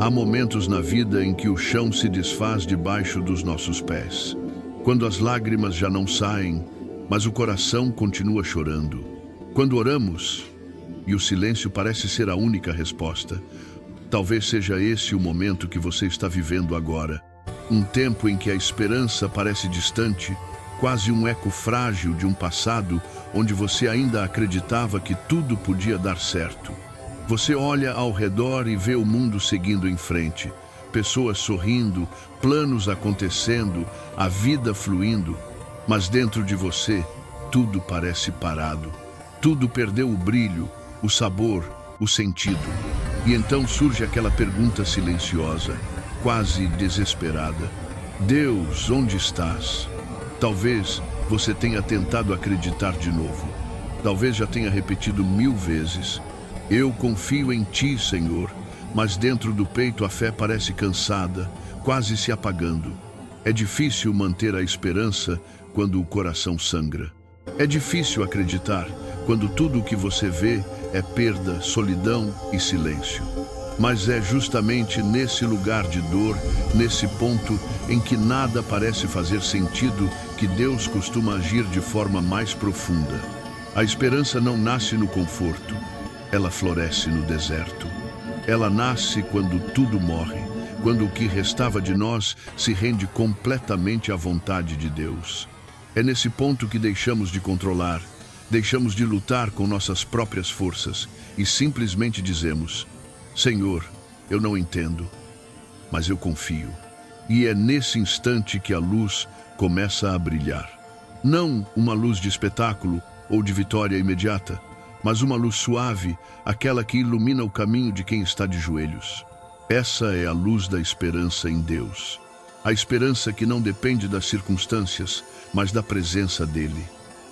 Há momentos na vida em que o chão se desfaz debaixo dos nossos pés. Quando as lágrimas já não saem, mas o coração continua chorando. Quando oramos, e o silêncio parece ser a única resposta. Talvez seja esse o momento que você está vivendo agora. Um tempo em que a esperança parece distante, quase um eco frágil de um passado onde você ainda acreditava que tudo podia dar certo. Você olha ao redor e vê o mundo seguindo em frente. Pessoas sorrindo, planos acontecendo, a vida fluindo. Mas dentro de você, tudo parece parado. Tudo perdeu o brilho, o sabor, o sentido. E então surge aquela pergunta silenciosa, quase desesperada. Deus, onde estás? Talvez você tenha tentado acreditar de novo. Talvez já tenha repetido 1000 vezes. Eu confio em ti, Senhor, mas dentro do peito a fé parece cansada, quase se apagando. É difícil manter a esperança quando o coração sangra. É difícil acreditar quando tudo o que você vê é perda, solidão e silêncio. Mas é justamente nesse lugar de dor, nesse ponto em que nada parece fazer sentido, que Deus costuma agir de forma mais profunda. A esperança não nasce no conforto, ela floresce no deserto. Ela nasce quando tudo morre, quando o que restava de nós se rende completamente à vontade de Deus. É nesse ponto que deixamos de controlar, deixamos de lutar com nossas próprias forças e simplesmente dizemos: Senhor, eu não entendo, mas eu confio. E é nesse instante que a luz começa a brilhar. Não uma luz de espetáculo ou de vitória imediata, mas uma luz suave, aquela que ilumina o caminho de quem está de joelhos. Essa é a luz da esperança em Deus. A esperança que não depende das circunstâncias, mas da presença dele.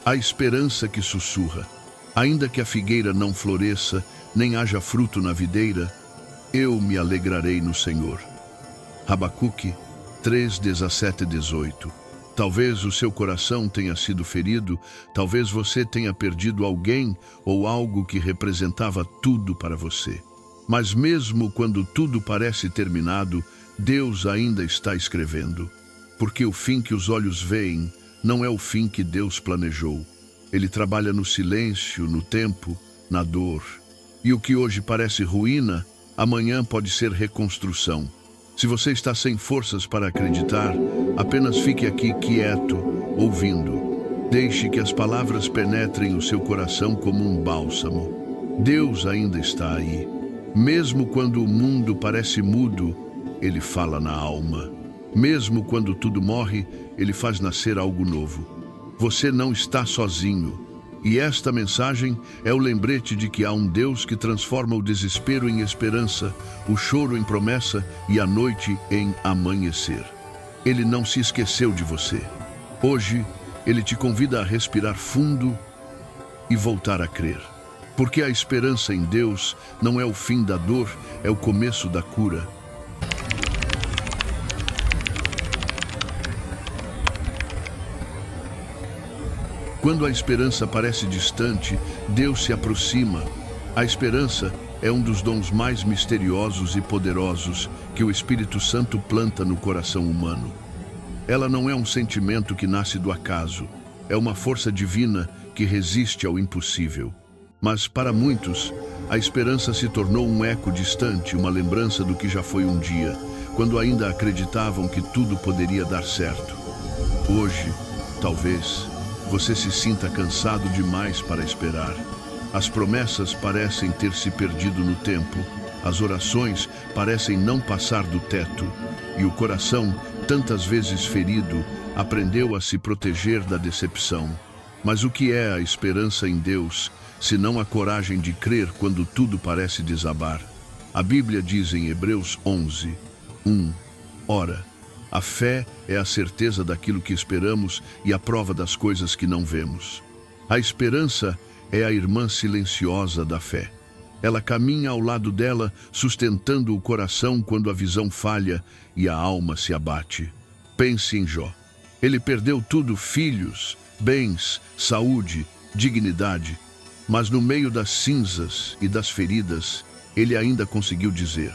A esperança que sussurra: ainda que a figueira não floresça, nem haja fruto na videira, eu me alegrarei no Senhor. Habacuque 3, 17 e 18. Talvez o seu coração tenha sido ferido, talvez você tenha perdido alguém ou algo que representava tudo para você. Mas mesmo quando tudo parece terminado, Deus ainda está escrevendo. Porque o fim que os olhos veem não é o fim que Deus planejou. Ele trabalha no silêncio, no tempo, na dor. E o que hoje parece ruína, amanhã pode ser reconstrução. Se você está sem forças para acreditar, apenas fique aqui quieto, ouvindo. Deixe que as palavras penetrem o seu coração como um bálsamo. Deus ainda está aí. Mesmo quando o mundo parece mudo, Ele fala na alma. Mesmo quando tudo morre, Ele faz nascer algo novo. Você não está sozinho. E esta mensagem é o lembrete de que há um Deus que transforma o desespero em esperança, o choro em promessa e a noite em amanhecer. Ele não se esqueceu de você. Hoje, Ele te convida a respirar fundo e voltar a crer. Porque a esperança em Deus não é o fim da dor, é o começo da cura. Quando a esperança parece distante, Deus se aproxima. A esperança é um dos dons mais misteriosos e poderosos que o Espírito Santo planta no coração humano. Ela não é um sentimento que nasce do acaso, é uma força divina que resiste ao impossível. Mas para muitos, a esperança se tornou um eco distante, uma lembrança do que já foi um dia, quando ainda acreditavam que tudo poderia dar certo. Hoje, talvez, você se sinta cansado demais para esperar. As promessas parecem ter se perdido no tempo, as orações parecem não passar do teto, e o coração, tantas vezes ferido, aprendeu a se proteger da decepção. Mas o que é a esperança em Deus, se não a coragem de crer quando tudo parece desabar? A Bíblia diz em Hebreus 11, 1, Ora, a fé é a certeza daquilo que esperamos e a prova das coisas que não vemos. A esperança é a irmã silenciosa da fé. Ela caminha ao lado dela, sustentando o coração quando a visão falha e a alma se abate. Pense em Jó. Ele perdeu tudo: filhos, bens, saúde, dignidade. Mas no meio das cinzas e das feridas, ele ainda conseguiu dizer: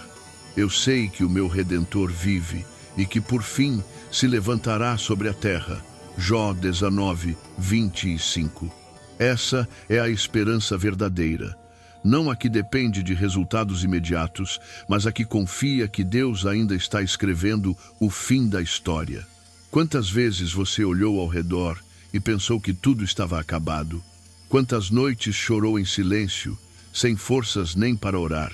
Eu sei que o meu Redentor vive e que por fim se levantará sobre a terra. Jó 19, 25. Essa é a esperança verdadeira. Não a que depende de resultados imediatos, mas a que confia que Deus ainda está escrevendo o fim da história. Quantas vezes você olhou ao redor e pensou que tudo estava acabado? Quantas noites chorou em silêncio, sem forças nem para orar?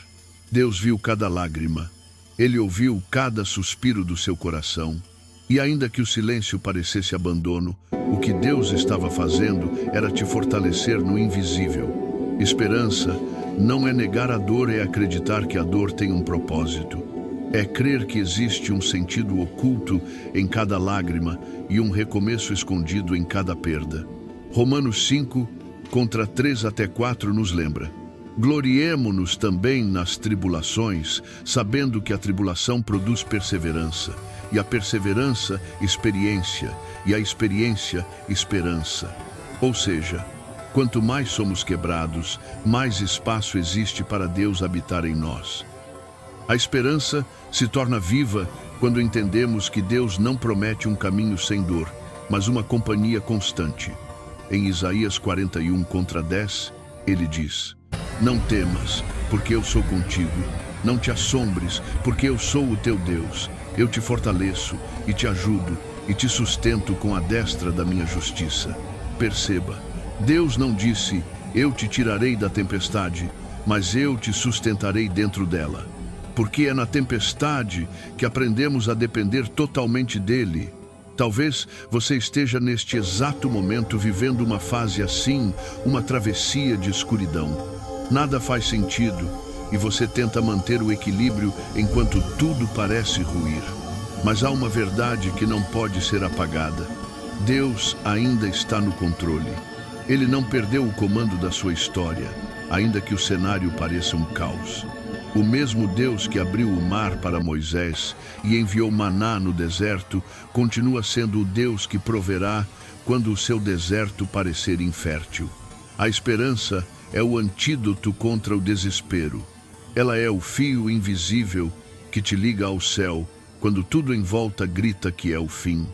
Deus viu cada lágrima. Ele ouviu cada suspiro do seu coração. E ainda que o silêncio parecesse abandono, o que Deus estava fazendo era te fortalecer no invisível. Esperança não é negar a dor, é acreditar que a dor tem um propósito. É crer que existe um sentido oculto em cada lágrima e um recomeço escondido em cada perda. Romanos 5, contra 3 até 4 nos lembra: gloriemo-nos também nas tribulações, sabendo que a tribulação produz perseverança, e a perseverança, experiência, e a experiência, esperança. Ou seja, quanto mais somos quebrados, mais espaço existe para Deus habitar em nós. A esperança se torna viva quando entendemos que Deus não promete um caminho sem dor, mas uma companhia constante. Em Isaías 41, contra 10, ele diz: não temas, porque eu sou contigo. Não te assombres, porque eu sou o teu Deus. Eu te fortaleço e te ajudo e te sustento com a destra da minha justiça. Perceba, Deus não disse: eu te tirarei da tempestade, mas eu te sustentarei dentro dela. Porque é na tempestade que aprendemos a depender totalmente dele. Talvez você esteja neste exato momento vivendo uma fase assim, uma travessia de escuridão. Nada faz sentido e você tenta manter o equilíbrio enquanto tudo parece ruir. Mas há uma verdade que não pode ser apagada. Deus ainda está no controle. Ele não perdeu o comando da sua história, ainda que o cenário pareça um caos. O mesmo Deus que abriu o mar para Moisés e enviou maná no deserto, continua sendo o Deus que proverá quando o seu deserto parecer infértil. A esperança é o antídoto contra o desespero. Ela é o fio invisível que te liga ao céu quando tudo em volta grita que é o fim.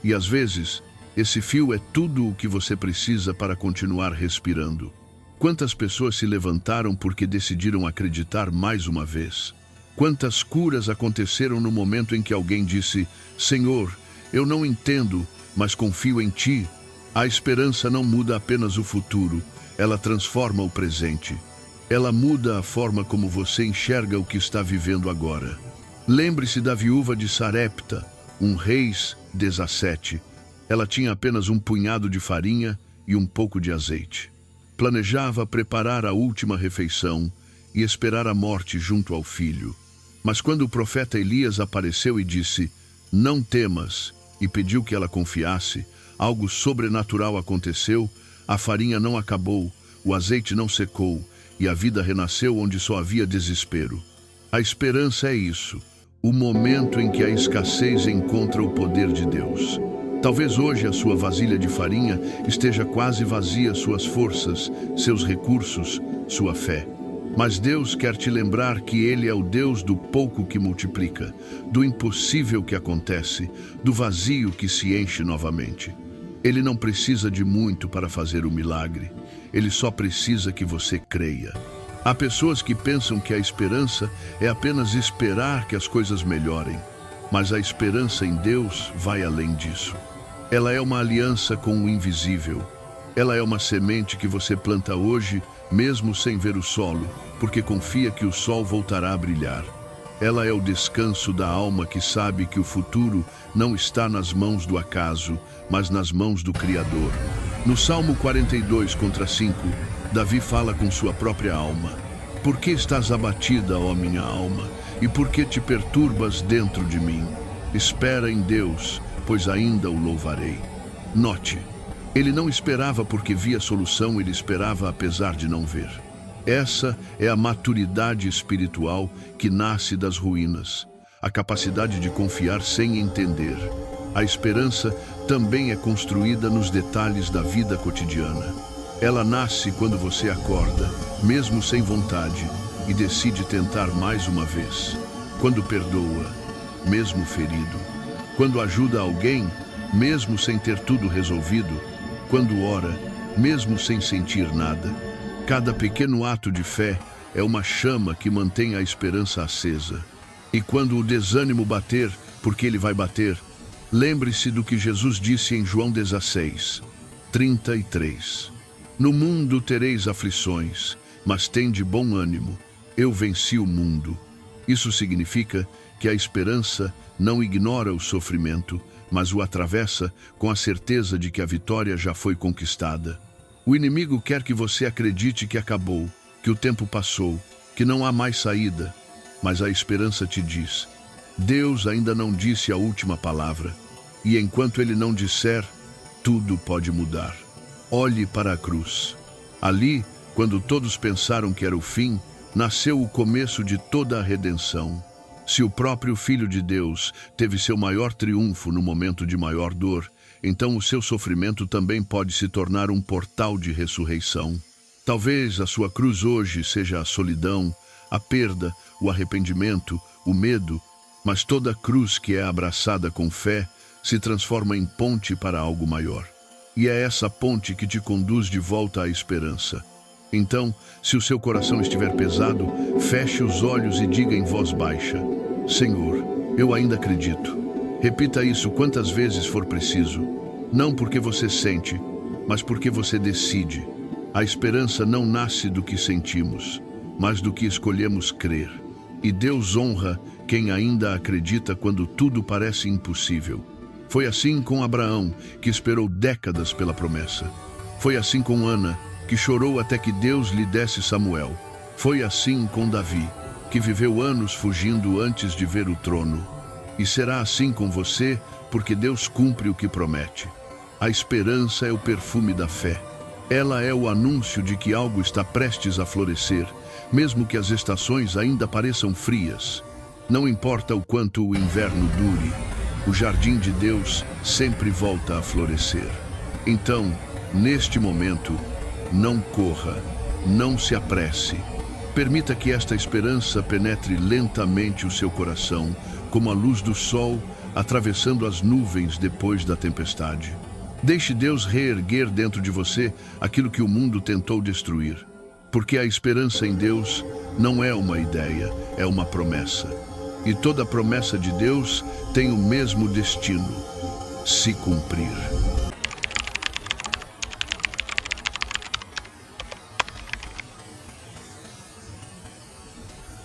E às vezes, esse fio é tudo o que você precisa para continuar respirando. Quantas pessoas se levantaram porque decidiram acreditar mais uma vez? Quantas curas aconteceram no momento em que alguém disse: Senhor, eu não entendo, mas confio em Ti. A esperança não muda apenas o futuro, ela transforma o presente. Ela muda a forma como você enxerga o que está vivendo agora. Lembre-se da viúva de Sarepta, Reis 17. Ela tinha apenas um punhado de farinha e um pouco de azeite. Planejava preparar a última refeição e esperar a morte junto ao filho. Mas quando o profeta Elias apareceu e disse: não temas, e pediu que ela confiasse, algo sobrenatural aconteceu, a farinha não acabou, o azeite não secou, e a vida renasceu onde só havia desespero. A esperança é isso, o momento em que a escassez encontra o poder de Deus. Talvez hoje a sua vasilha de farinha esteja quase vazia, suas forças, seus recursos, sua fé. Mas Deus quer te lembrar que Ele é o Deus do pouco que multiplica, do impossível que acontece, do vazio que se enche novamente. Ele não precisa de muito para fazer o milagre. Ele só precisa que você creia. Há pessoas que pensam que a esperança é apenas esperar que as coisas melhorem. Mas a esperança em Deus vai além disso. Ela é uma aliança com o invisível. Ela é uma semente que você planta hoje, mesmo sem ver o solo, porque confia que o sol voltará a brilhar. Ela é o descanso da alma que sabe que o futuro não está nas mãos do acaso, mas nas mãos do Criador. No Salmo 42, contra 5, Davi fala com sua própria alma: por que estás abatida, ó minha alma? E por que te perturbas dentro de mim? Espera em Deus, pois ainda o louvarei. Note, ele não esperava porque via solução, ele esperava apesar de não ver. Essa é a maturidade espiritual que nasce das ruínas, a capacidade de confiar sem entender. A esperança também é construída nos detalhes da vida cotidiana. Ela nasce quando você acorda, mesmo sem vontade, e decide tentar mais uma vez. quando perdoa, mesmo ferido, quando ajuda alguém, mesmo sem ter tudo resolvido, quando ora, mesmo sem sentir nada. Cada pequeno ato de fé é uma chama que mantém a esperança acesa. E quando o desânimo bater, porque ele vai bater, lembre-se do que Jesus disse em João 16, 33. No mundo tereis aflições, mas tende bom ânimo. Eu venci o mundo. Isso significa que a esperança não ignora o sofrimento, mas o atravessa com a certeza de que a vitória já foi conquistada. O inimigo quer que você acredite que acabou, que o tempo passou, que não há mais saída. Mas a esperança te diz: Deus ainda não disse a última palavra. E enquanto Ele não disser, tudo pode mudar. Olhe para a cruz. Ali, quando todos pensaram que era o fim, nasceu o começo de toda a redenção. Se o próprio Filho de Deus teve seu maior triunfo no momento de maior dor, então o seu sofrimento também pode se tornar um portal de ressurreição. Talvez a sua cruz hoje seja a solidão, a perda, o arrependimento, o medo, mas toda cruz que é abraçada com fé se transforma em ponte para algo maior. E é essa ponte que te conduz de volta à esperança. Então, se o seu coração estiver pesado, feche os olhos e diga em voz baixa: Senhor, eu ainda acredito. Repita isso quantas vezes for preciso. Não porque você sente, mas porque você decide. A esperança não nasce do que sentimos, mas do que escolhemos crer. E Deus honra quem ainda acredita quando tudo parece impossível. Foi assim com Abraão, que esperou décadas pela promessa. Foi assim com Ana, que chorou até que Deus lhe desse Samuel. Foi assim com Davi, que viveu anos fugindo antes de ver o trono. E será assim com você, porque Deus cumpre o que promete. A esperança é o perfume da fé. Ela é o anúncio de que algo está prestes a florescer, mesmo que as estações ainda pareçam frias. Não importa o quanto o inverno dure, o jardim de Deus sempre volta a florescer. Então, neste momento, não corra, não se apresse. Permita que esta esperança penetre lentamente o seu coração, como a luz do sol atravessando as nuvens depois da tempestade. Deixe Deus reerguer dentro de você aquilo que o mundo tentou destruir. Porque a esperança em Deus não é uma ideia, é uma promessa. E toda promessa de Deus tem o mesmo destino: se cumprir.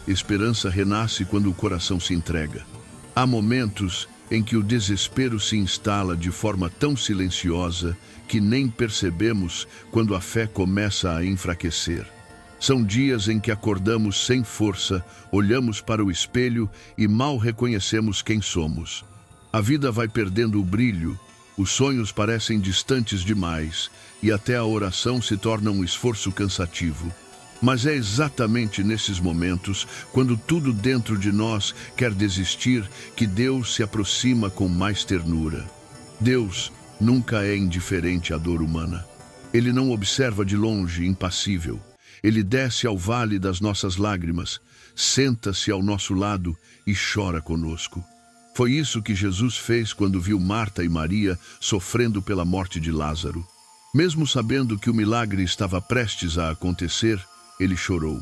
Esperança renasce quando o coração se entrega. Há momentos em que o desespero se instala de forma tão silenciosa que nem percebemos quando a fé começa a enfraquecer. São dias em que acordamos sem força, olhamos para o espelho e mal reconhecemos quem somos. A vida vai perdendo o brilho, os sonhos parecem distantes demais e até a oração se torna um esforço cansativo. Mas é exatamente nesses momentos, quando tudo dentro de nós quer desistir, que Deus se aproxima com mais ternura. Deus nunca é indiferente à dor humana. Ele não observa de longe, impassível. Ele desce ao vale das nossas lágrimas, senta-se ao nosso lado e chora conosco. Foi isso que Jesus fez quando viu Marta e Maria sofrendo pela morte de Lázaro. Mesmo sabendo que o milagre estava prestes a acontecer, ele chorou,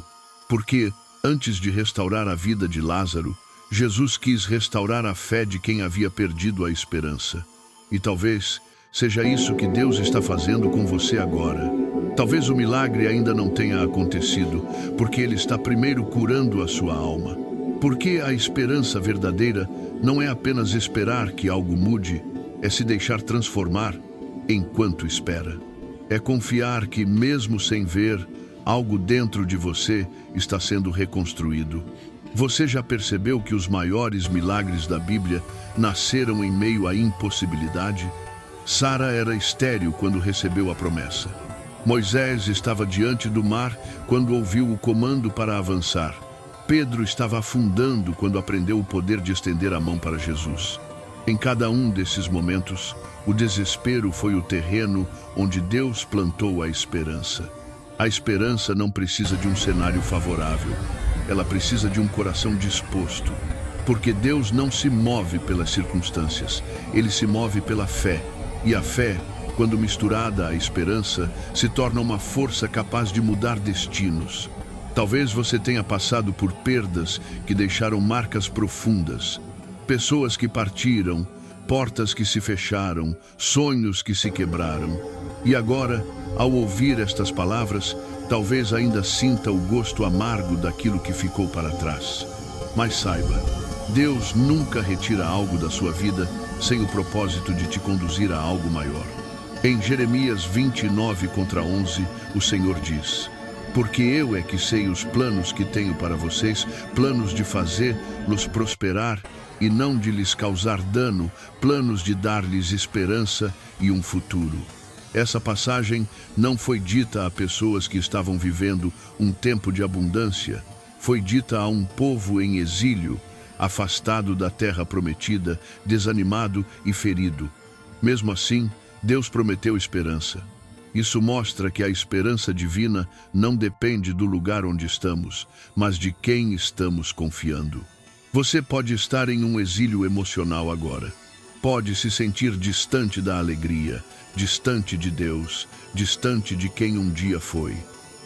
porque, antes de restaurar a vida de Lázaro, Jesus quis restaurar a fé de quem havia perdido a esperança. E talvez seja isso que Deus está fazendo com você agora. Talvez o milagre ainda não tenha acontecido, porque Ele está primeiro curando a sua alma. Porque a esperança verdadeira não é apenas esperar que algo mude, é se deixar transformar enquanto espera. É confiar que, mesmo sem ver, algo dentro de você está sendo reconstruído. Você já percebeu que os maiores milagres da Bíblia nasceram em meio à impossibilidade? Sara era estéril quando recebeu a promessa. Moisés estava diante do mar quando ouviu o comando para avançar. Pedro estava afundando quando aprendeu o poder de estender a mão para Jesus. Em cada um desses momentos, o desespero foi o terreno onde Deus plantou a esperança. A esperança não precisa de um cenário favorável. Ela precisa de um coração disposto. Porque Deus não se move pelas circunstâncias, Ele se move pela fé. E a fé, quando misturada à esperança, se torna uma força capaz de mudar destinos. Talvez você tenha passado por perdas que deixaram marcas profundas. Pessoas que partiram, portas que se fecharam, sonhos que se quebraram. E agora, ao ouvir estas palavras, talvez ainda sinta o gosto amargo daquilo que ficou para trás. Mas saiba, Deus nunca retira algo da sua vida sem o propósito de te conduzir a algo maior. Em Jeremias 29:11, o Senhor diz: porque eu é que sei os planos que tenho para vocês, planos de fazer-los prosperar e não de lhes causar dano, planos de dar-lhes esperança e um futuro. Essa passagem não foi dita a pessoas que estavam vivendo um tempo de abundância, foi dita a um povo em exílio, afastado da terra prometida, desanimado e ferido. Mesmo assim, Deus prometeu esperança. Isso mostra que a esperança divina não depende do lugar onde estamos, mas de quem estamos confiando. Você pode estar em um exílio emocional agora. Pode se sentir distante da alegria, distante de Deus, distante de quem um dia foi.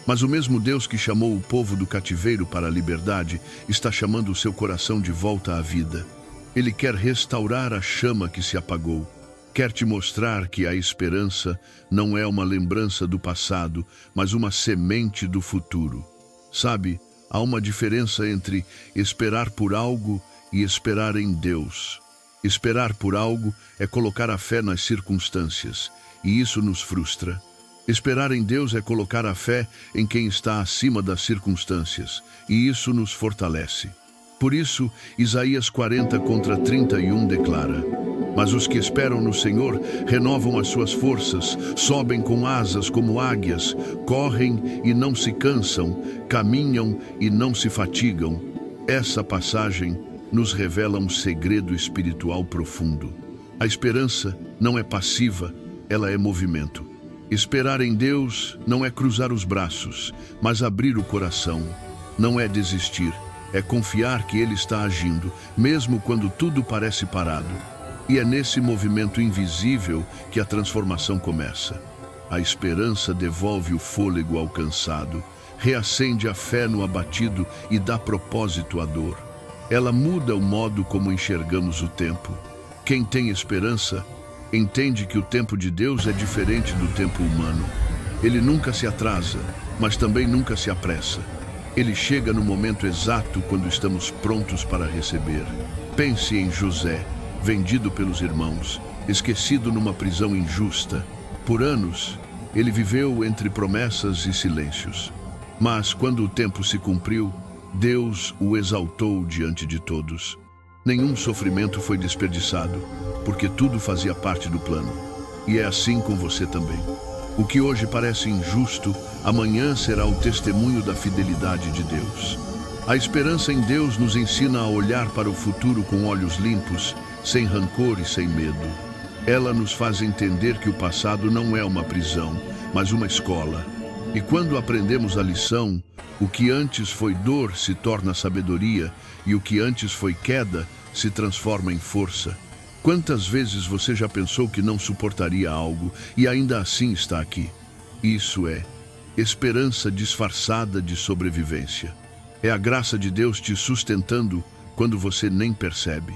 Mas o mesmo Deus que chamou o povo do cativeiro para a liberdade está chamando o seu coração de volta à vida. Ele quer restaurar a chama que se apagou. Quer te mostrar que a esperança não é uma lembrança do passado, mas uma semente do futuro. Sabe, há uma diferença entre esperar por algo e esperar em Deus. Esperar por algo é colocar a fé nas circunstâncias, e isso nos frustra. Esperar em Deus é colocar a fé em quem está acima das circunstâncias, e isso nos fortalece. Por isso, Isaías 40:31 declara: mas os que esperam no Senhor renovam as suas forças, sobem com asas como águias, correm e não se cansam, caminham e não se fatigam. Essa passagem nos revela um segredo espiritual profundo. A esperança não é passiva, ela é movimento. Esperar em Deus não é cruzar os braços, mas abrir o coração. Não é desistir, é confiar que Ele está agindo, mesmo quando tudo parece parado. E é nesse movimento invisível que a transformação começa. A esperança devolve o fôlego ao cansado, reacende a fé no abatido e dá propósito à dor. Ela muda o modo como enxergamos o tempo. Quem tem esperança entende que o tempo de Deus é diferente do tempo humano. Ele nunca se atrasa, mas também nunca se apressa. Ele chega no momento exato quando estamos prontos para receber. Pense em José, vendido pelos irmãos, esquecido numa prisão injusta. Por anos, ele viveu entre promessas e silêncios. Mas quando o tempo se cumpriu, Deus o exaltou diante de todos. Nenhum sofrimento foi desperdiçado, porque tudo fazia parte do plano. E é assim com você também. O que hoje parece injusto, amanhã será o testemunho da fidelidade de Deus. A esperança em Deus nos ensina a olhar para o futuro com olhos limpos, sem rancor e sem medo. Ela nos faz entender que o passado não é uma prisão, mas uma escola. E quando aprendemos a lição, o que antes foi dor se torna sabedoria, e o que antes foi queda se transforma em força. Quantas vezes você já pensou que não suportaria algo e ainda assim está aqui? Isso é esperança disfarçada de sobrevivência. É a graça de Deus te sustentando quando você nem percebe.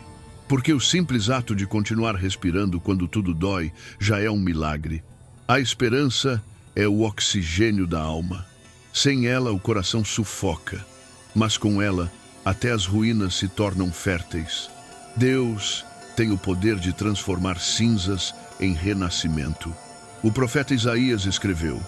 Porque o simples ato de continuar respirando quando tudo dói já é um milagre. A esperança é o oxigênio da alma. Sem ela, o coração sufoca, mas com ela, até as ruínas se tornam férteis. Deus tem o poder de transformar cinzas em renascimento. O profeta Isaías escreveu: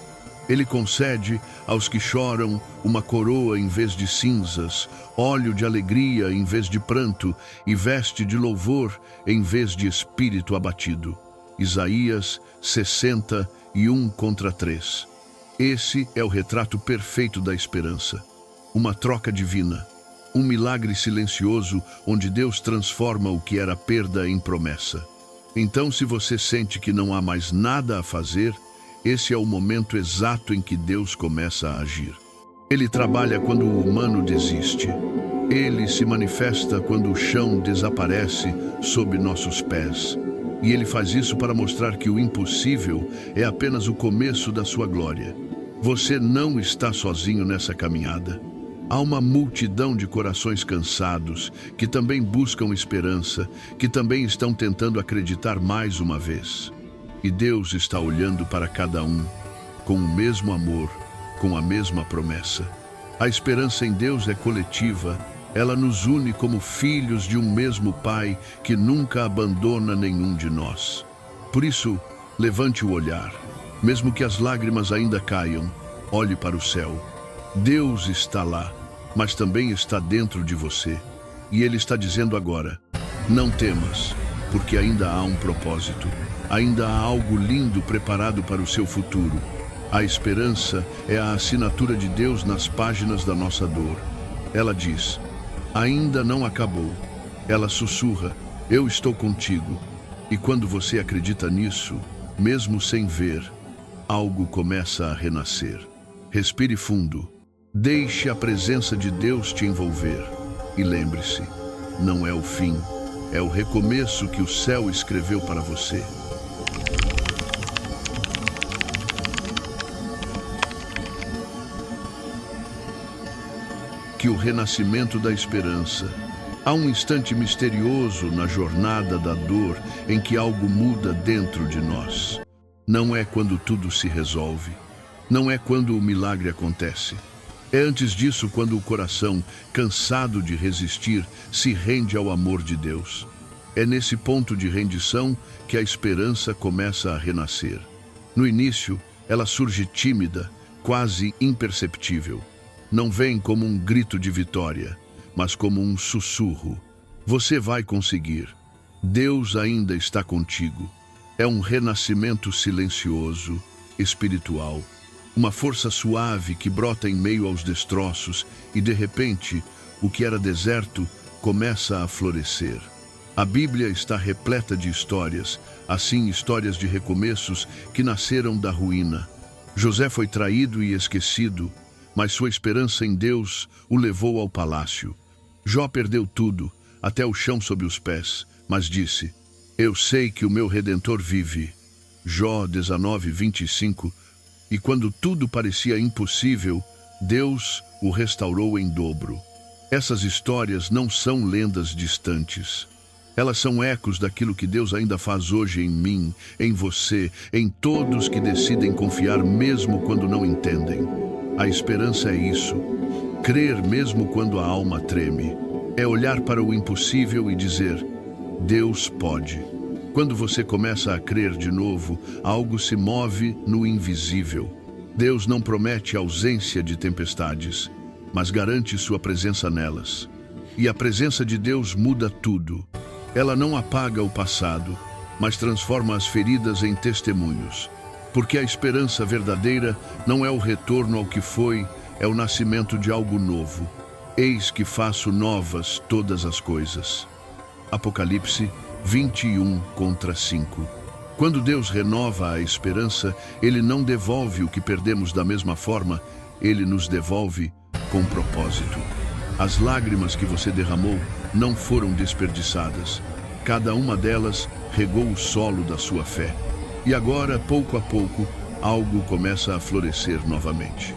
Ele concede aos que choram uma coroa em vez de cinzas, óleo de alegria em vez de pranto e veste de louvor em vez de espírito abatido. Isaías 61:3. Esse é o retrato perfeito da esperança. Uma troca divina, um milagre silencioso onde Deus transforma o que era perda em promessa. Então, se você sente que não há mais nada a fazer, esse é o momento exato em que Deus começa a agir. Ele trabalha quando o humano desiste. Ele se manifesta quando o chão desaparece sob nossos pés. E ele faz isso para mostrar que o impossível é apenas o começo da sua glória. Você não está sozinho nessa caminhada. Há uma multidão de corações cansados que também buscam esperança, que também estão tentando acreditar mais uma vez. E Deus está olhando para cada um com o mesmo amor, com a mesma promessa. A esperança em Deus é coletiva. Ela nos une como filhos de um mesmo Pai que nunca abandona nenhum de nós. Por isso, levante o olhar. Mesmo que as lágrimas ainda caiam, olhe para o céu. Deus está lá, mas também está dentro de você. E Ele está dizendo agora: não temas, porque ainda há um propósito. Ainda há algo lindo preparado para o seu futuro. A esperança é a assinatura de Deus nas páginas da nossa dor. Ela diz: ainda não acabou. Ela sussurra: eu estou contigo. E quando você acredita nisso, mesmo sem ver, algo começa a renascer. Respire fundo. Deixe a presença de Deus te envolver. E lembre-se, não é o fim, é o recomeço que o céu escreveu para você. Que o renascimento da esperança. Há um instante misterioso na jornada da dor em que algo muda dentro de nós. Não é quando tudo se resolve. Não é quando o milagre acontece. É antes disso quando o coração, cansado de resistir, se rende ao amor de Deus. É nesse ponto de rendição que a esperança começa a renascer. No início, ela surge tímida, quase imperceptível. Não vem como um grito de vitória, mas como um sussurro. Você vai conseguir. Deus ainda está contigo. É um renascimento silencioso, espiritual. Uma força suave que brota em meio aos destroços e, de repente, o que era deserto começa a florescer. A Bíblia está repleta de histórias, assim histórias de recomeços que nasceram da ruína. José foi traído e esquecido, mas sua esperança em Deus o levou ao palácio. Jó perdeu tudo, até o chão sob os pés, mas disse: eu sei que o meu Redentor vive. Jó 19:25. E quando tudo parecia impossível, Deus o restaurou em dobro. Essas histórias não são lendas distantes. Elas são ecos daquilo que Deus ainda faz hoje em mim, em você, em todos que decidem confiar mesmo quando não entendem. A esperança é isso. Crer mesmo quando a alma treme. É olhar para o impossível e dizer: Deus pode. Quando você começa a crer de novo, algo se move no invisível. Deus não promete ausência de tempestades, mas garante sua presença nelas. E a presença de Deus muda tudo. Ela não apaga o passado, mas transforma as feridas em testemunhos. Porque a esperança verdadeira não é o retorno ao que foi, é o nascimento de algo novo. Eis que faço novas todas as coisas. Apocalipse 21:5. Quando Deus renova a esperança, Ele não devolve o que perdemos da mesma forma, Ele nos devolve com propósito. As lágrimas que você derramou não foram desperdiçadas. Cada uma delas regou o solo da sua fé. E agora, pouco a pouco, algo começa a florescer novamente.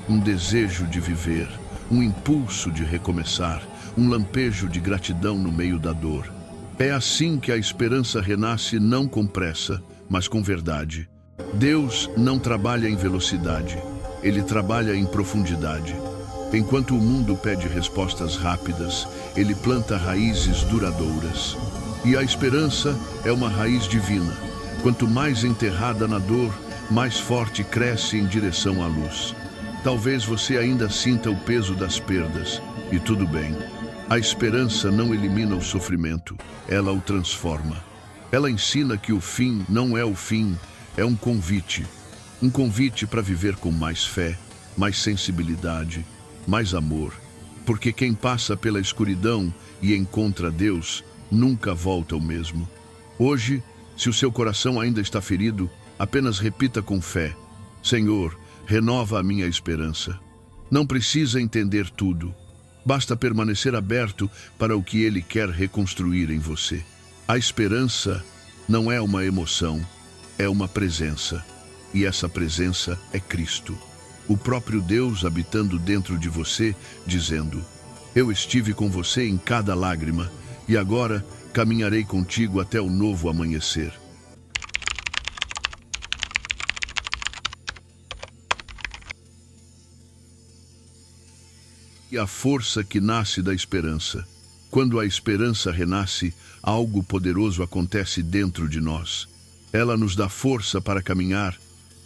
Um desejo de viver, um impulso de recomeçar, um lampejo de gratidão no meio da dor. É assim que a esperança renasce, não com pressa, mas com verdade. Deus não trabalha em velocidade, Ele trabalha em profundidade. Enquanto o mundo pede respostas rápidas, Ele planta raízes duradouras. E a esperança é uma raiz divina. Quanto mais enterrada na dor, mais forte cresce em direção à luz. Talvez você ainda sinta o peso das perdas, e tudo bem. A esperança não elimina o sofrimento, ela o transforma. Ela ensina que o fim não é o fim, é um convite. Um convite para viver com mais fé, mais sensibilidade, mais amor. Porque quem passa pela escuridão e encontra Deus, nunca volta o mesmo. Hoje, se o seu coração ainda está ferido, apenas repita com fé: Senhor, renova a minha esperança. Não precisa entender tudo. Basta permanecer aberto para o que Ele quer reconstruir em você. A esperança não é uma emoção, é uma presença. E essa presença é Cristo, o próprio Deus habitando dentro de você, dizendo: eu estive com você em cada lágrima, e agora caminharei contigo até o novo amanhecer. E a força que nasce da esperança. Quando a esperança renasce, algo poderoso acontece dentro de nós. Ela nos dá força para caminhar,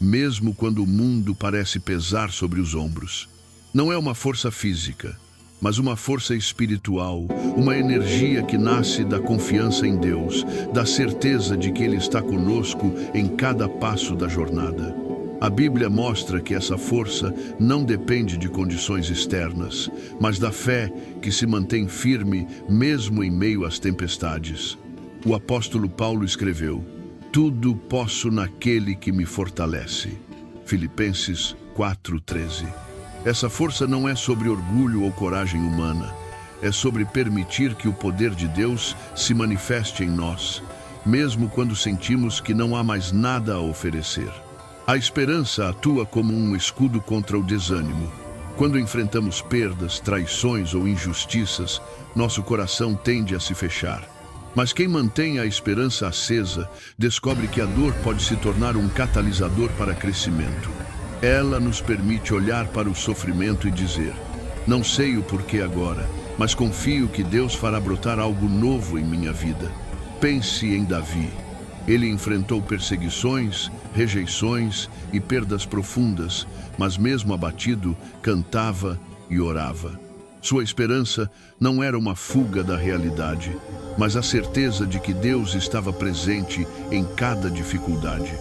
mesmo quando o mundo parece pesar sobre os ombros. Não é uma força física, mas uma força espiritual, uma energia que nasce da confiança em Deus, da certeza de que Ele está conosco em cada passo da jornada. A Bíblia mostra que essa força não depende de condições externas, mas da fé que se mantém firme mesmo em meio às tempestades. O apóstolo Paulo escreveu: tudo posso naquele que me fortalece. Filipenses 4:13. Essa força não é sobre orgulho ou coragem humana, é sobre permitir que o poder de Deus se manifeste em nós, mesmo quando sentimos que não há mais nada a oferecer. A esperança atua como um escudo contra o desânimo. Quando enfrentamos perdas, traições ou injustiças, nosso coração tende a se fechar. Mas quem mantém a esperança acesa, descobre que a dor pode se tornar um catalisador para crescimento. Ela nos permite olhar para o sofrimento e dizer: não sei o porquê agora, mas confio que Deus fará brotar algo novo em minha vida. Pense em Davi. Ele enfrentou perseguições, rejeições e perdas profundas, mas mesmo abatido, cantava e orava. Sua esperança não era uma fuga da realidade, mas a certeza de que Deus estava presente em cada dificuldade.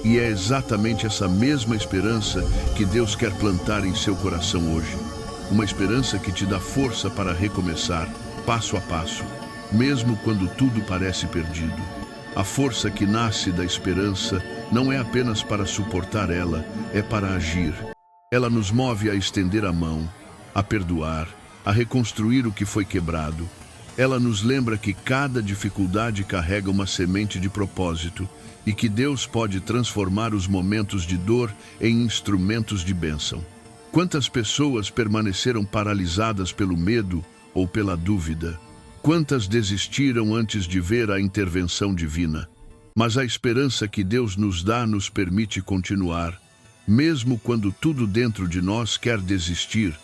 E é exatamente essa mesma esperança que Deus quer plantar em seu coração hoje. Uma esperança que te dá força para recomeçar, passo a passo, mesmo quando tudo parece perdido. A força que nasce da esperança não é apenas para suportar ela, é para agir. Ela nos move a estender a mão, a perdoar, a reconstruir o que foi quebrado. Ela nos lembra que cada dificuldade carrega uma semente de propósito e que Deus pode transformar os momentos de dor em instrumentos de bênção. Quantas pessoas permaneceram paralisadas pelo medo ou pela dúvida? Quantas desistiram antes de ver a intervenção divina? Mas a esperança que Deus nos dá nos permite continuar, mesmo quando tudo dentro de nós quer desistir.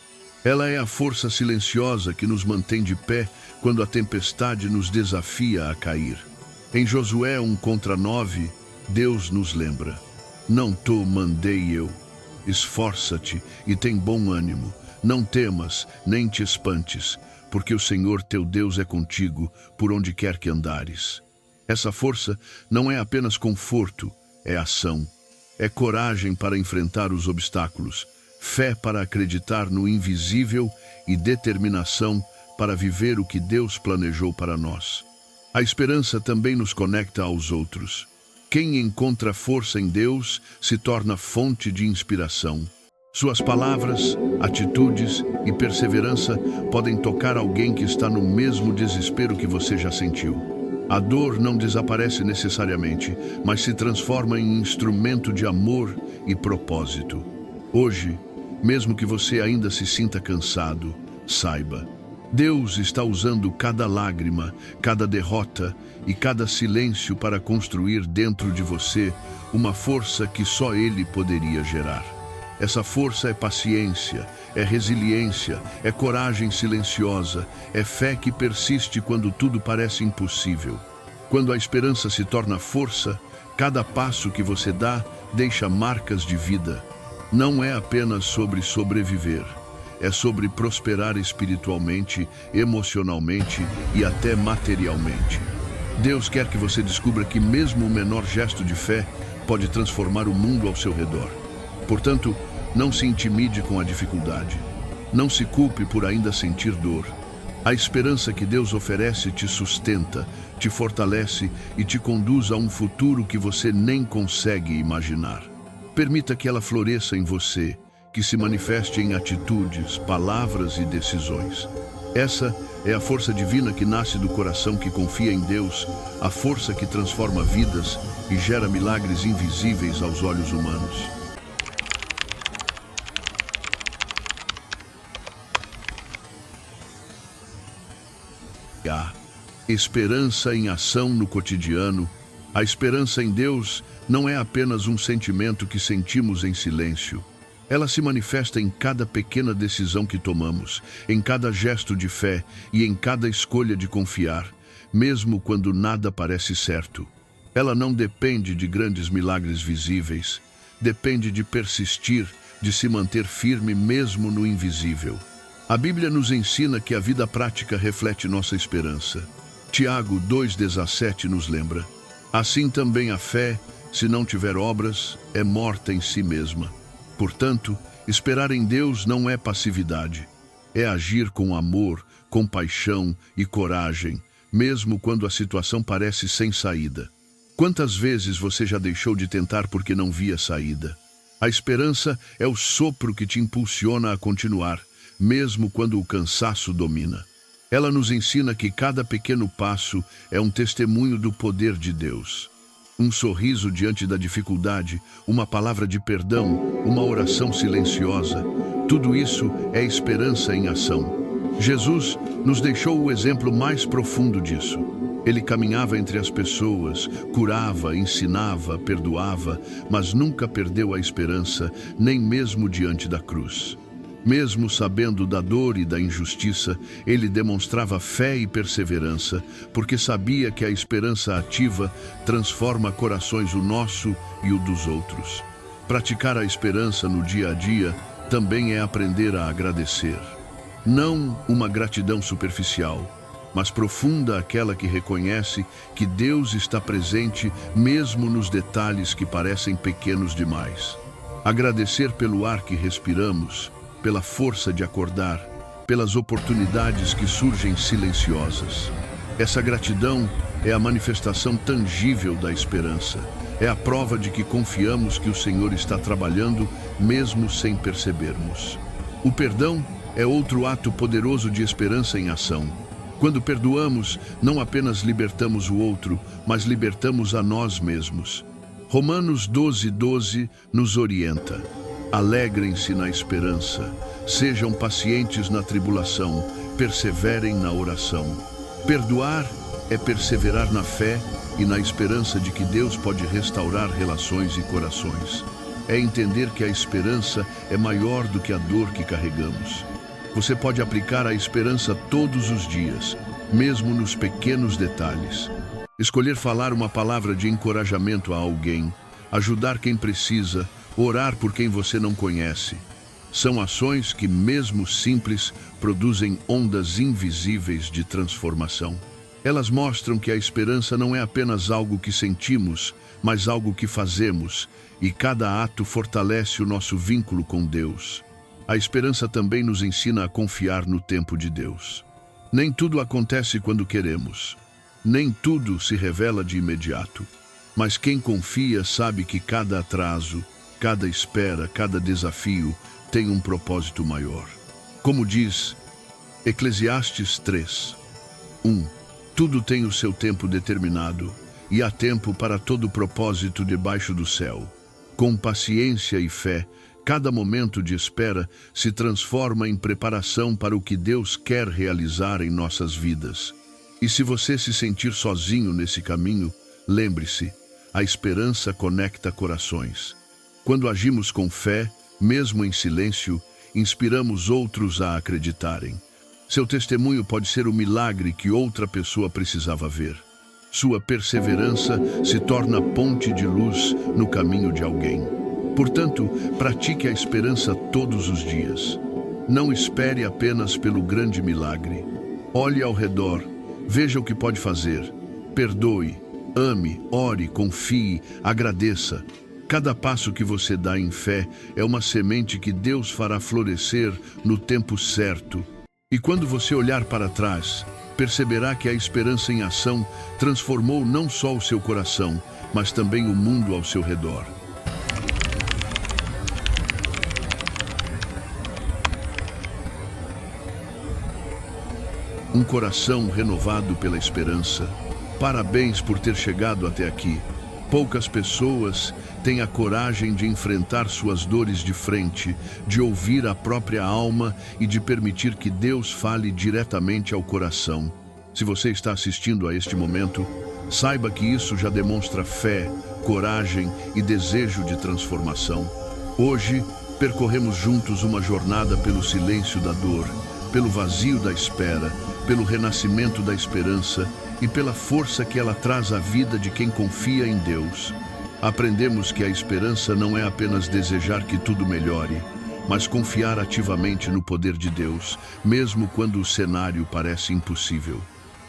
Ela é a força silenciosa que nos mantém de pé quando a tempestade nos desafia a cair. Em Josué 1:9, Deus nos lembra: não te mandei eu. Esforça-te e tem bom ânimo. Não temas, nem te espantes, porque o Senhor teu Deus é contigo por onde quer que andares. Essa força não é apenas conforto, é ação. É coragem para enfrentar os obstáculos, fé para acreditar no invisível e determinação para viver o que Deus planejou para nós. A esperança também nos conecta aos outros. Quem encontra força em Deus se torna fonte de inspiração. Suas palavras, atitudes e perseverança podem tocar alguém que está no mesmo desespero que você já sentiu. A dor não desaparece necessariamente, mas se transforma em instrumento de amor e propósito. Hoje, mesmo que você ainda se sinta cansado, saiba: Deus está usando cada lágrima, cada derrota e cada silêncio para construir dentro de você uma força que só Ele poderia gerar. Essa força é paciência, é resiliência, é coragem silenciosa, é fé que persiste quando tudo parece impossível. Quando a esperança se torna força, cada passo que você dá deixa marcas de vida. Não é apenas sobre sobreviver, é sobre prosperar espiritualmente, emocionalmente e até materialmente. Deus quer que você descubra que mesmo o menor gesto de fé pode transformar o mundo ao seu redor. Portanto, não se intimide com a dificuldade. Não se culpe por ainda sentir dor. A esperança que Deus oferece te sustenta, te fortalece e te conduz a um futuro que você nem consegue imaginar. Permita que ela floresça em você que se manifeste em atitudes, palavras e decisões. Essa é a força divina que nasce do coração que confia em Deus, a força que transforma vidas e gera milagres invisíveis aos olhos humanos. A esperança em ação no cotidiano. A esperança em Deus não é apenas um sentimento que sentimos em silêncio. Ela se manifesta em cada pequena decisão que tomamos, em cada gesto de fé e em cada escolha de confiar, mesmo quando nada parece certo. Ela não depende de grandes milagres visíveis, depende de persistir, de se manter firme mesmo no invisível. A Bíblia nos ensina que a vida prática reflete nossa esperança. Tiago 2,17 nos lembra: assim também a fé, se não tiver obras, é morta em si mesma. Portanto, esperar em Deus não é passividade. É agir com amor, compaixão e coragem, mesmo quando a situação parece sem saída. Quantas vezes você já deixou de tentar porque não via saída? A esperança é o sopro que te impulsiona a continuar, mesmo quando o cansaço domina. Ela nos ensina que cada pequeno passo é um testemunho do poder de Deus. Um sorriso diante da dificuldade, uma palavra de perdão, uma oração silenciosa, tudo isso é esperança em ação. Jesus nos deixou o exemplo mais profundo disso. Ele caminhava entre as pessoas, curava, ensinava, perdoava, mas nunca perdeu a esperança, nem mesmo diante da cruz. Mesmo sabendo da dor e da injustiça, ele demonstrava fé e perseverança, porque sabia que a esperança ativa transforma corações, o nosso e o dos outros. Praticar a esperança no dia a dia também é aprender a agradecer. Não uma gratidão superficial, mas profunda, aquela que reconhece que Deus está presente mesmo nos detalhes que parecem pequenos demais. Agradecer pelo ar que respiramos, pela força de acordar, pelas oportunidades que surgem silenciosas. Essa gratidão é a manifestação tangível da esperança. É a prova de que confiamos que o Senhor está trabalhando, mesmo sem percebermos. O perdão é outro ato poderoso de esperança em ação. Quando perdoamos, não apenas libertamos o outro, mas libertamos a nós mesmos. Romanos 12:12 nos orienta: alegrem-se na esperança, sejam pacientes na tribulação, perseverem na oração. Perdoar é perseverar na fé e na esperança de que Deus pode restaurar relações e corações. É entender que a esperança é maior do que a dor que carregamos. Você pode aplicar a esperança todos os dias, mesmo nos pequenos detalhes. Escolher falar uma palavra de encorajamento a alguém, ajudar quem precisa, orar por quem você não conhece. São ações que, mesmo simples, produzem ondas invisíveis de transformação. Elas mostram que a esperança não é apenas algo que sentimos, mas algo que fazemos, e cada ato fortalece o nosso vínculo com Deus. A esperança também nos ensina a confiar no tempo de Deus. Nem tudo acontece quando queremos. Nem tudo se revela de imediato. Mas quem confia sabe que cada atraso, cada espera, cada desafio tem um propósito maior. Como diz Eclesiastes 3:1, tudo tem o seu tempo determinado, e há tempo para todo propósito debaixo do céu. Com paciência e fé, cada momento de espera se transforma em preparação para o que Deus quer realizar em nossas vidas. E se você se sentir sozinho nesse caminho, lembre-se, a esperança conecta corações. Quando agimos com fé, mesmo em silêncio, inspiramos outros a acreditarem. Seu testemunho pode ser o milagre que outra pessoa precisava ver. Sua perseverança se torna ponte de luz no caminho de alguém. Portanto, pratique a esperança todos os dias. Não espere apenas pelo grande milagre. Olhe ao redor, veja o que pode fazer. Perdoe, ame, ore, confie, agradeça. Cada passo que você dá em fé é uma semente que Deus fará florescer no tempo certo. E quando você olhar para trás, perceberá que a esperança em ação transformou não só o seu coração, mas também o mundo ao seu redor. um coração renovado pela esperança. Parabéns por ter chegado até aqui. Poucas pessoas têm a coragem de enfrentar suas dores de frente, de ouvir a própria alma e de permitir que Deus fale diretamente ao coração. Se você está assistindo a este momento, saiba que isso já demonstra fé, coragem e desejo de transformação. Hoje, percorremos juntos uma jornada pelo silêncio da dor, pelo vazio da espera, pelo renascimento da esperança e pela força que ela traz à vida de quem confia em Deus. Aprendemos que a esperança não é apenas desejar que tudo melhore, mas confiar ativamente no poder de Deus, mesmo quando o cenário parece impossível.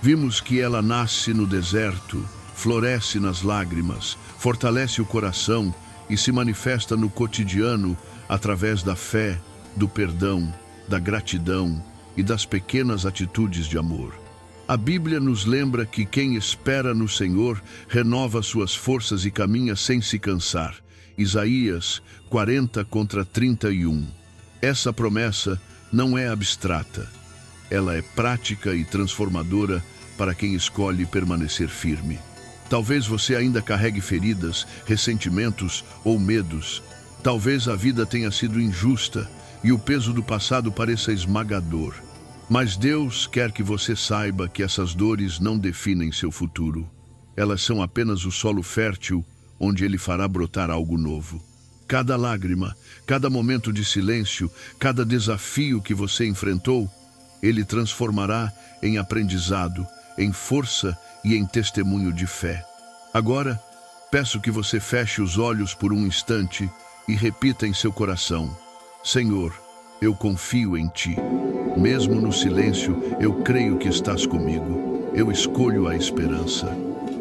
Vimos que ela nasce no deserto, floresce nas lágrimas, fortalece o coração e se manifesta no cotidiano através da fé, do perdão, da gratidão e das pequenas atitudes de amor. A Bíblia nos lembra que quem espera no Senhor renova suas forças e caminha sem se cansar. Isaías 40:31. Essa promessa não é abstrata. Ela é prática e transformadora para quem escolhe permanecer firme. Talvez você ainda carregue feridas, ressentimentos ou medos. Talvez a vida tenha sido injusta e o peso do passado pareça esmagador. Mas Deus quer que você saiba que essas dores não definem seu futuro. Elas são apenas o solo fértil onde Ele fará brotar algo novo. Cada lágrima, cada momento de silêncio, cada desafio que você enfrentou, Ele transformará em aprendizado, em força e em testemunho de fé. Agora, peço que você feche os olhos por um instante e repita em seu coração: Senhor, eu confio em Ti. Mesmo no silêncio, eu creio que estás comigo. Eu escolho a esperança.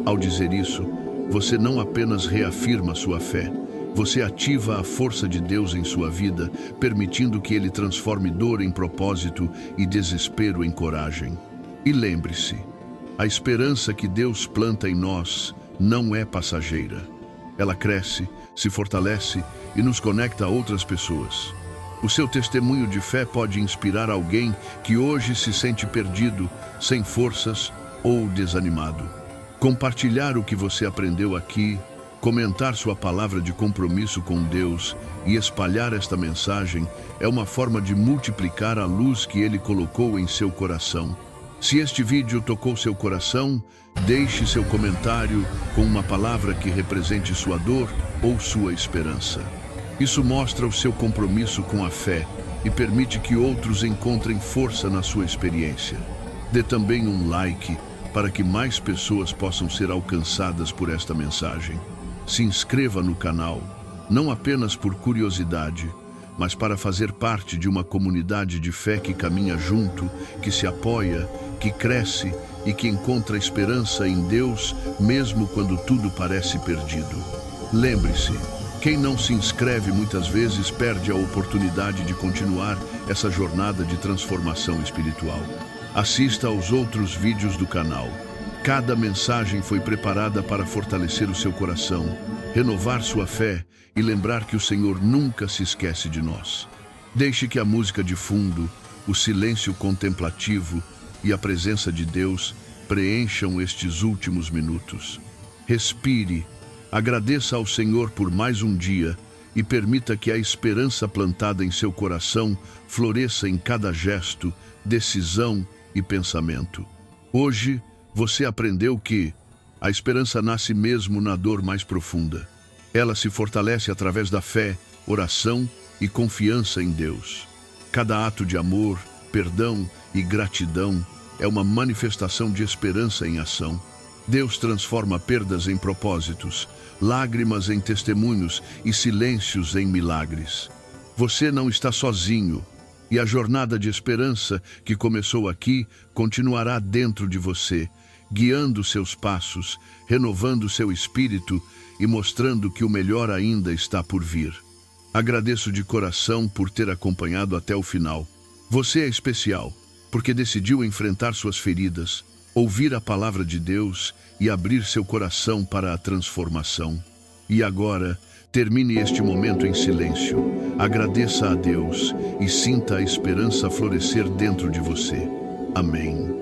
Ao dizer isso, você não apenas reafirma sua fé, você ativa a força de Deus em sua vida, permitindo que Ele transforme dor em propósito e desespero em coragem. E lembre-se, a esperança que Deus planta em nós não é passageira. Ela cresce, se fortalece e nos conecta a outras pessoas. O seu testemunho de fé pode inspirar alguém que hoje se sente perdido, sem forças ou desanimado. Compartilhar o que você aprendeu aqui, comentar sua palavra de compromisso com Deus e espalhar esta mensagem é uma forma de multiplicar a luz que Ele colocou em seu coração. Se este vídeo tocou seu coração, deixe seu comentário com uma palavra que represente sua dor ou sua esperança. Isso mostra o seu compromisso com a fé e permite que outros encontrem força na sua experiência. Dê também um like para que mais pessoas possam ser alcançadas por esta mensagem. Se inscreva no canal, não apenas por curiosidade, mas para fazer parte de uma comunidade de fé que caminha junto, que se apoia, que cresce e que encontra esperança em Deus, mesmo quando tudo parece perdido. Lembre-se, quem não se inscreve muitas vezes perde a oportunidade de continuar essa jornada de transformação espiritual. Assista aos outros vídeos do canal. Cada mensagem foi preparada para fortalecer o seu coração, renovar sua fé e lembrar que o Senhor nunca se esquece de nós. Deixe que a música de fundo, o silêncio contemplativo e a presença de Deus preencham estes últimos minutos. Respire. Agradeça ao Senhor por mais um dia e permita que a esperança plantada em seu coração floresça em cada gesto, decisão e pensamento. Hoje, você aprendeu que a esperança nasce mesmo na dor mais profunda. Ela se fortalece através da fé, oração e confiança em Deus. Cada ato de amor, perdão e gratidão é uma manifestação de esperança em ação. Deus transforma perdas em propósitos, lágrimas em testemunhos e silêncios em milagres. Você não está sozinho, e a jornada de esperança que começou aqui continuará dentro de você, guiando seus passos, renovando seu espírito e mostrando que o melhor ainda está por vir. Agradeço de coração por ter acompanhado até o final. Você é especial, porque decidiu enfrentar suas feridas, ouvir a palavra de Deus e abrir seu coração para a transformação. E agora, termine este momento em silêncio, agradeça a Deus e sinta a esperança florescer dentro de você. Amém.